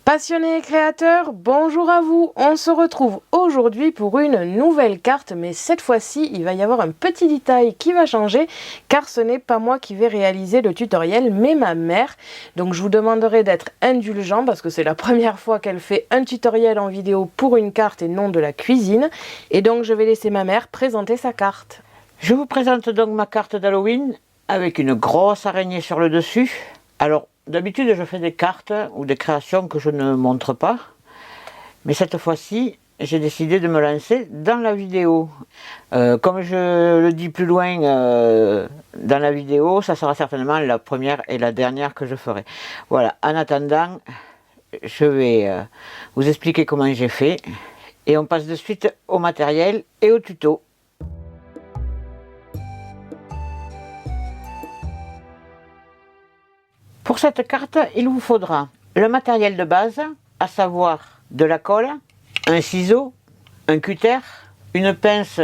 Passionnés et créateurs, bonjour à vous. On se retrouve aujourd'hui pour une nouvelle carte, mais cette fois-ci, il va y avoir un petit détail qui va changer, car ce n'est pas moi qui vais réaliser le tutoriel, mais ma mère. Donc je vous demanderai d'être indulgent, parce que c'est la première fois qu'elle fait un tutoriel en vidéo pour une carte et non de la cuisine. Et donc je vais laisser ma mère présenter sa carte. Je vous présente donc ma carte d'Halloween, avec une grosse araignée sur le dessus. Alors, d'habitude, je fais des cartes ou des créations que je ne montre pas. Mais cette fois-ci, j'ai décidé de me lancer dans la vidéo. Comme je le dis plus loin dans la vidéo, ça sera certainement la première et la dernière que je ferai. Voilà, en attendant, je vais vous expliquer comment j'ai fait. Et on passe de suite au matériel et au tuto. Pour cette carte, il vous faudra le matériel de base, à savoir de la colle, un ciseau, un cutter, une pince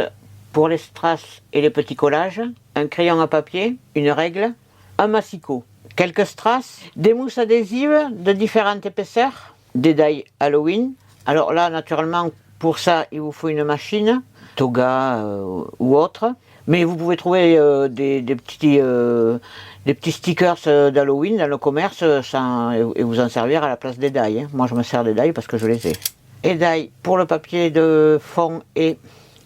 pour les strass et les petits collages, un crayon à papier, une règle, un massicot, quelques strass, des mousses adhésives de différentes épaisseurs, des die Halloween. Alors là, naturellement, pour ça, il vous faut une machine, Toga ou autre. Mais vous pouvez trouver des petits stickers d'Halloween dans le commerce et vous en servir à la place des die. Hein. Moi je me sers des die parce que je les ai. Et die pour le papier de fond et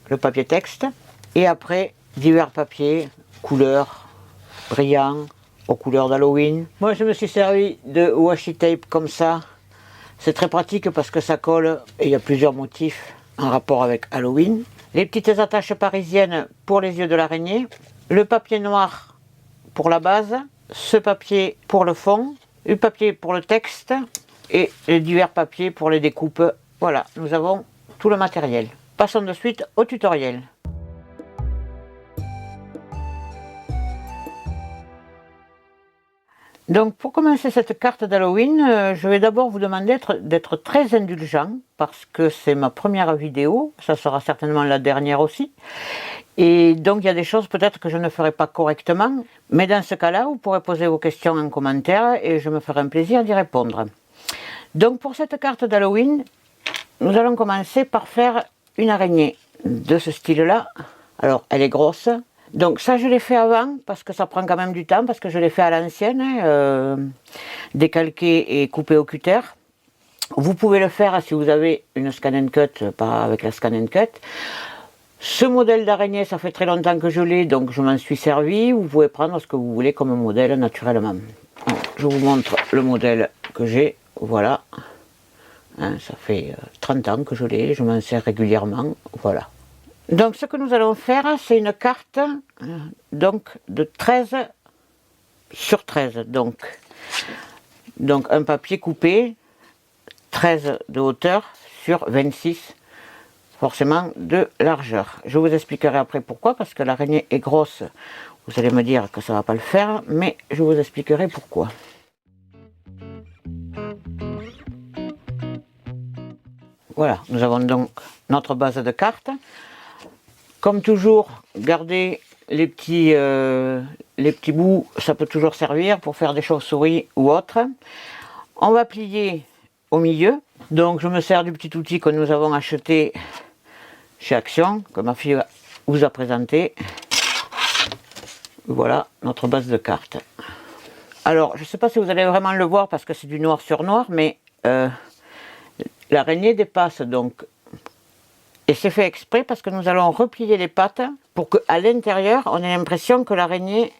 le papier texte. Et après divers papiers, couleurs, brillants, aux couleurs d'Halloween. Moi je me suis servi de washi tape comme ça. C'est très pratique parce que ça colle et il y a plusieurs motifs en rapport avec Halloween. Les petites attaches parisiennes pour les yeux de l'araignée, le papier noir pour la base, ce papier pour le fond, le papier pour le texte et les divers papiers pour les découpes. Voilà, nous avons tout le matériel. Passons de suite au tutoriel. Donc pour commencer cette carte d'Halloween, je vais d'abord vous demander d'être très indulgent parce que c'est ma première vidéo, ça sera certainement la dernière aussi. Et donc il y a des choses peut-être que je ne ferai pas correctement, mais dans ce cas-là, vous pourrez poser vos questions en commentaire et je me ferai un plaisir d'y répondre. Donc pour cette carte d'Halloween, nous allons commencer par faire une araignée de ce style-là. Alors elle est grosse. Donc ça je l'ai fait avant parce que ça prend quand même du temps, parce que je l'ai fait à l'ancienne, décalqué et coupé au cutter. Vous pouvez le faire si vous avez une scan and cut, pas avec la scan and cut. Ce modèle d'araignée, ça fait très longtemps que je l'ai, donc je m'en suis servi. Vous pouvez prendre ce que vous voulez comme modèle naturellement. Alors, je vous montre le modèle que j'ai, voilà. Hein, ça fait 30 ans que je l'ai, je m'en sers régulièrement, voilà. Donc ce que nous allons faire, c'est une carte donc, de 13 sur 13. Donc un papier coupé, 13 de hauteur sur 26 forcément de largeur. Je vous expliquerai après pourquoi, parce que l'araignée est grosse. Vous allez me dire que ça ne va pas le faire, mais je vous expliquerai pourquoi. Voilà, nous avons donc notre base de carte. Comme toujours, gardez les petits bouts, ça peut toujours servir pour faire des chauves-souris ou autre. On va plier au milieu. Donc je me sers du petit outil que nous avons acheté chez Action, que ma fille vous a présenté. Voilà notre base de carte. Alors je ne sais pas si vous allez vraiment le voir parce que c'est du noir sur noir, mais l'araignée dépasse donc. Et c'est fait exprès parce que nous allons replier les pattes pour qu'à l'intérieur, on ait l'impression que l'araignée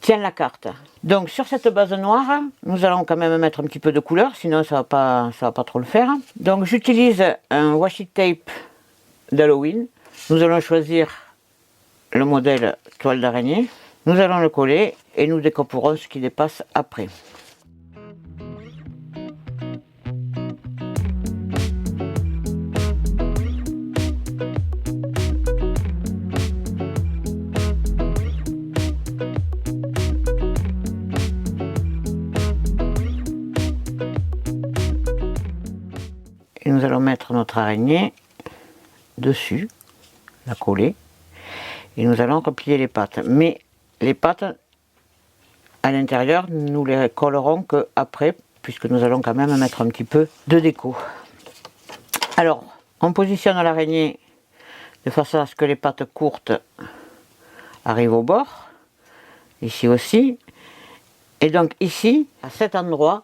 tient la carte. Donc sur cette base noire, nous allons quand même mettre un petit peu de couleur, sinon ça va pas trop le faire. Donc j'utilise un washi tape d'Halloween. Nous allons choisir le modèle toile d'araignée. Nous allons le coller et nous découperons ce qui dépasse après. Et nous allons mettre notre araignée dessus, la coller, et nous allons replier les pattes. Mais les pattes à l'intérieur, nous les collerons qu'après, puisque nous allons quand même mettre un petit peu de déco. Alors, on positionne l'araignée de façon à ce que les pattes courtes arrivent au bord, ici aussi. Et donc ici, à cet endroit,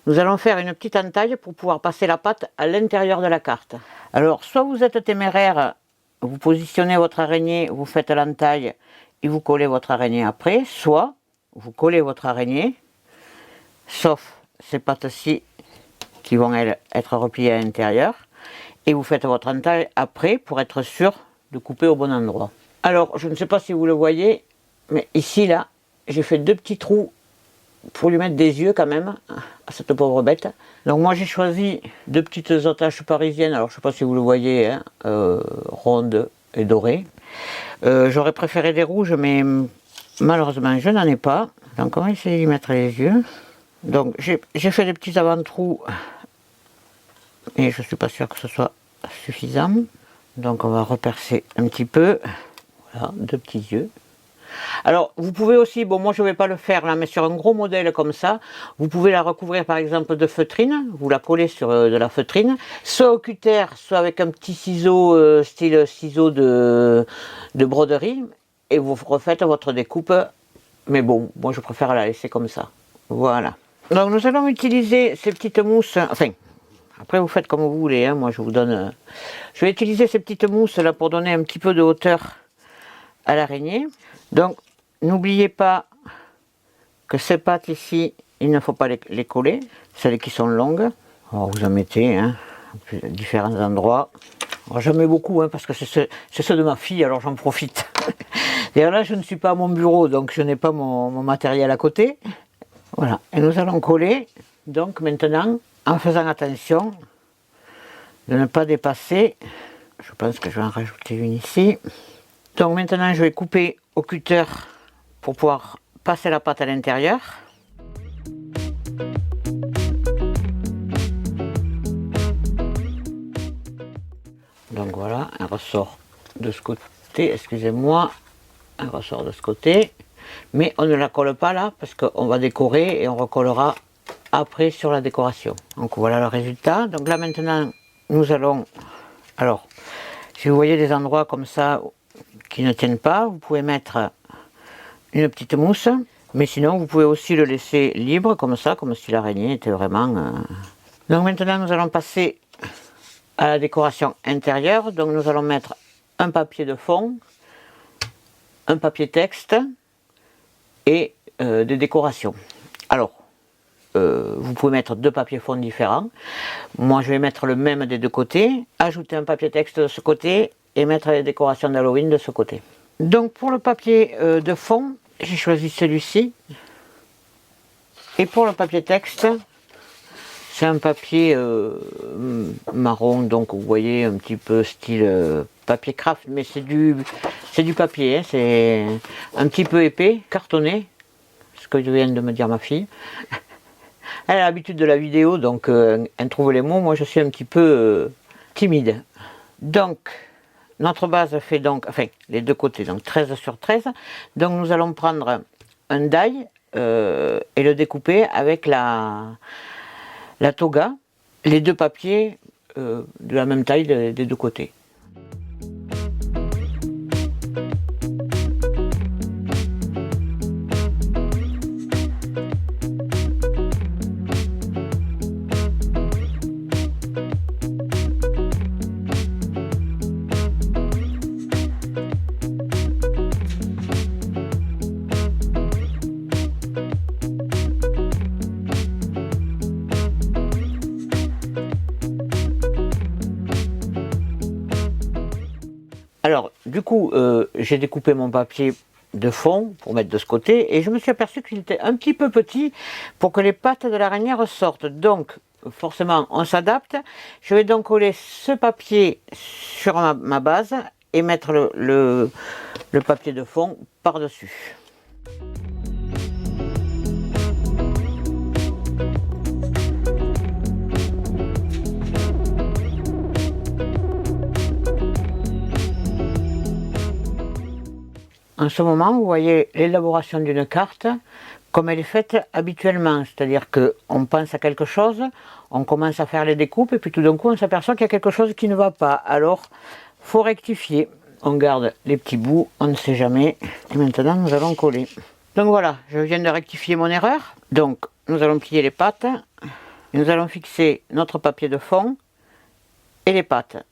nous allons faire une petite entaille pour pouvoir passer la patte à l'intérieur de la carte. Alors, soit vous êtes téméraire, vous positionnez votre araignée, vous faites l'entaille et vous collez votre araignée après, soit vous collez votre araignée, sauf ces pattes-ci qui vont être repliées à l'intérieur, et vous faites votre entaille après pour être sûr de couper au bon endroit. Alors, je ne sais pas si vous le voyez, mais ici, là, j'ai fait 2 petits trous pour lui mettre des yeux quand même, à cette pauvre bête. Donc moi j'ai choisi 2 petites attaches parisiennes, alors je ne sais pas si vous le voyez, hein, rondes et dorées. J'aurais préféré des rouges, mais malheureusement je n'en ai pas. Donc on va essayer d'y mettre les yeux. Donc j'ai fait des petits avant-trous, et je ne suis pas sûre que ce soit suffisant. Donc on va repercer un petit peu. Voilà, 2 petits yeux. Alors, vous pouvez aussi, bon moi je ne vais pas le faire là, mais sur un gros modèle comme ça, vous pouvez la recouvrir par exemple de feutrine, vous la collez sur de la feutrine, soit au cutter, soit avec un petit ciseau, style ciseau de broderie, et vous refaites votre découpe, mais bon, moi je préfère la laisser comme ça. Voilà. Donc nous allons utiliser ces petites mousses, enfin, après vous faites comme vous voulez, hein, moi je vous donne... Je vais utiliser ces petites mousses là pour donner un petit peu de hauteur à l'araignée. Donc, n'oubliez pas que ces pattes ici, il ne faut pas les coller, celles qui sont longues. Alors, vous en mettez, hein, à différents endroits. Alors, j'en mets beaucoup, hein, parce que c'est ceux de ma fille, alors j'en profite. D'ailleurs là, je ne suis pas à mon bureau, donc je n'ai pas mon matériel à côté. Voilà, et nous allons coller, donc maintenant, en faisant attention de ne pas dépasser. Je pense que je vais en rajouter une ici. Donc maintenant, je vais couper au cutter pour pouvoir passer la pâte à l'intérieur. Donc voilà, un ressort de ce côté, excusez-moi, un ressort de ce côté. Mais on ne la colle pas là, parce qu'on va décorer et on recollera après sur la décoration. Donc voilà le résultat. Donc là maintenant, nous allons... Alors, si vous voyez des endroits comme ça qui ne tiennent pas, vous pouvez mettre une petite mousse, mais sinon vous pouvez aussi le laisser libre comme ça, comme si l'araignée était vraiment... Donc maintenant nous allons passer à la décoration intérieure. Donc nous allons mettre un papier de fond, un papier texte et des décorations. Alors, vous pouvez mettre 2 papiers fonds différents. Moi je vais mettre le même des 2 côtés, ajouter un papier texte de ce côté et mettre les décorations d'Halloween de ce côté. Donc pour le papier de fond, j'ai choisi celui-ci. Et pour le papier texte, c'est un papier marron, donc vous voyez un petit peu style papier craft, mais c'est du papier, hein, c'est un petit peu épais, cartonné, ce que vient de me dire ma fille. Elle a l'habitude de la vidéo, donc elle trouve les mots. Moi je suis un petit peu timide. Donc notre base fait donc, enfin les 2 côtés, donc 13 sur 13. Donc nous allons prendre un die et le découper avec la toga, les 2 papiers de la même taille des 2 côtés. Alors, du coup, j'ai découpé mon papier de fond pour mettre de ce côté et je me suis aperçu qu'il était un petit peu petit pour que les pattes de l'araignée ressortent. Donc, forcément, on s'adapte. Je vais donc coller ce papier sur ma base et mettre le papier de fond par-dessus. En ce moment, vous voyez l'élaboration d'une carte comme elle est faite habituellement, c'est-à-dire qu'on pense à quelque chose, on commence à faire les découpes et puis tout d'un coup on s'aperçoit qu'il y a quelque chose qui ne va pas. Alors, il faut rectifier. On garde les petits bouts, on ne sait jamais. Et maintenant, nous allons coller. Donc voilà, je viens de rectifier mon erreur. Donc, nous allons plier les pattes. Nous allons fixer notre papier de fond et les pattes.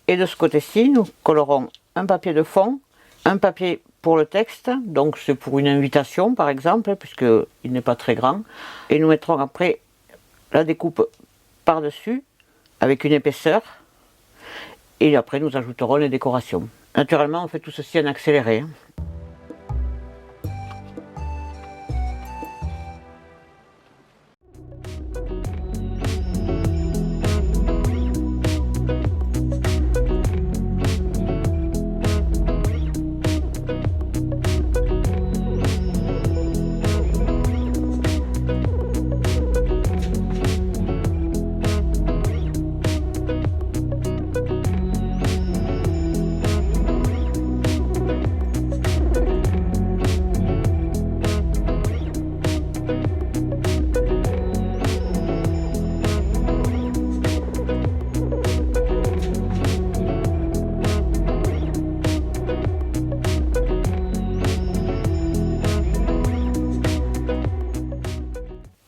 Et de ce côté-ci, nous collerons un papier de fond, un papier pour le texte, donc c'est pour une invitation par exemple, puisqu'il n'est pas très grand. Et nous mettrons après la découpe par-dessus, avec une épaisseur. Et après, nous ajouterons les décorations. Naturellement, on fait tout ceci en accéléré.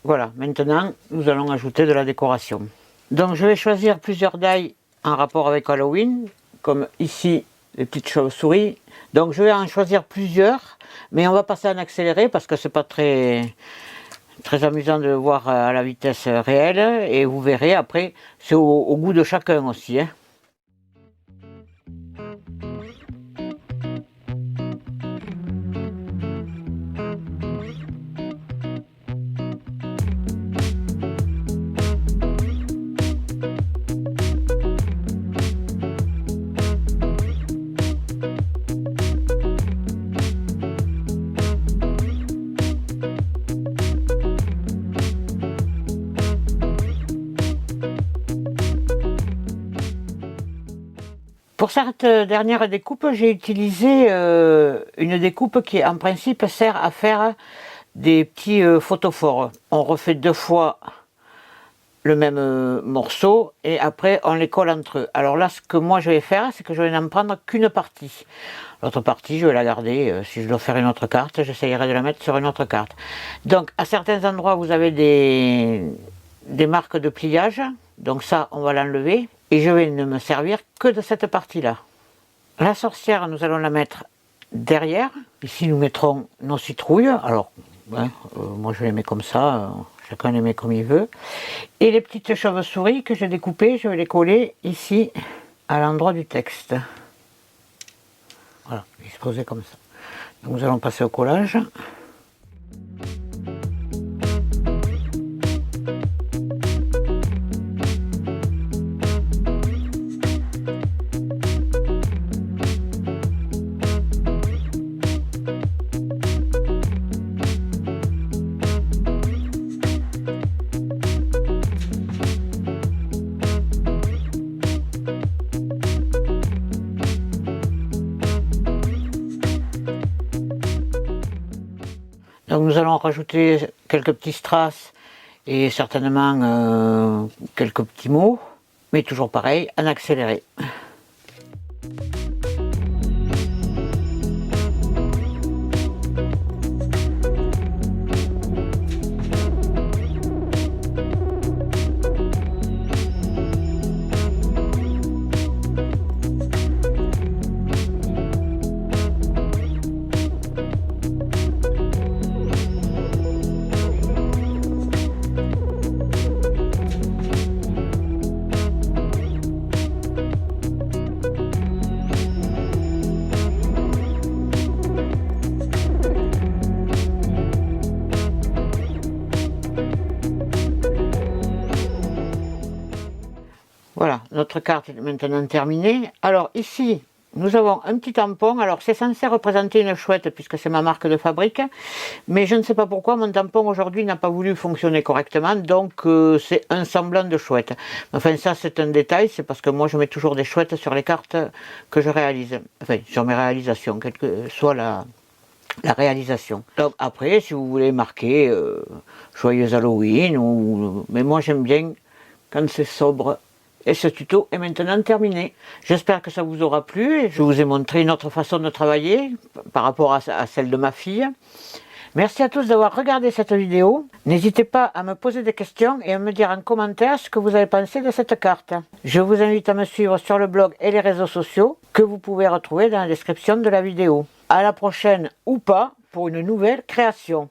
Voilà, maintenant nous allons ajouter de la décoration. Donc je vais choisir plusieurs die en rapport avec Halloween, comme ici les petites chauves-souris. Donc je vais en choisir plusieurs, mais on va passer en accéléré parce que c'est pas très amusant de le voir à la vitesse réelle. Et vous verrez après, c'est au goût de chacun aussi, hein. Pour cette dernière découpe, j'ai utilisé une découpe qui en principe sert à faire des petits photophores. On refait 2 fois le même morceau et après on les colle entre eux. Alors là, ce que moi je vais faire, c'est que je vais n'en prendre qu'une partie. L'autre partie, je vais la garder. Si je dois faire une autre carte, j'essayerai de la mettre sur une autre carte. Donc à certains endroits, vous avez des marques de pliage. Donc ça, on va l'enlever. Et je vais ne me servir que de cette partie-là. La sorcière, nous allons la mettre derrière. Ici, nous mettrons nos citrouilles. Alors, hein, moi je les mets comme ça. Chacun les met comme il veut. Et les petites chauves-souris que j'ai découpées, je vais les coller ici, à l'endroit du texte. Voilà, disposées comme ça. Donc, nous allons passer au collage. Donc nous allons rajouter quelques petits strass et certainement quelques petits mots, mais toujours pareil, en accéléré. Voilà, notre carte est maintenant terminée. Alors ici, nous avons un petit tampon. Alors c'est censé représenter une chouette puisque c'est ma marque de fabrique. Mais je ne sais pas pourquoi mon tampon aujourd'hui n'a pas voulu fonctionner correctement. Donc c'est un semblant de chouette. Enfin ça c'est un détail, c'est parce que moi je mets toujours des chouettes sur les cartes que je réalise. Enfin sur mes réalisations, quelle que soit la réalisation. Donc après, si vous voulez marquer Joyeux Halloween, mais moi j'aime bien quand c'est sobre. Et ce tuto est maintenant terminé. J'espère que ça vous aura plu. Je vous ai montré une autre façon de travailler par rapport à celle de ma fille. Merci à tous d'avoir regardé cette vidéo. N'hésitez pas à me poser des questions et à me dire en commentaire ce que vous avez pensé de cette carte. Je vous invite à me suivre sur le blog et les réseaux sociaux que vous pouvez retrouver dans la description de la vidéo. À la prochaine ou pas pour une nouvelle création.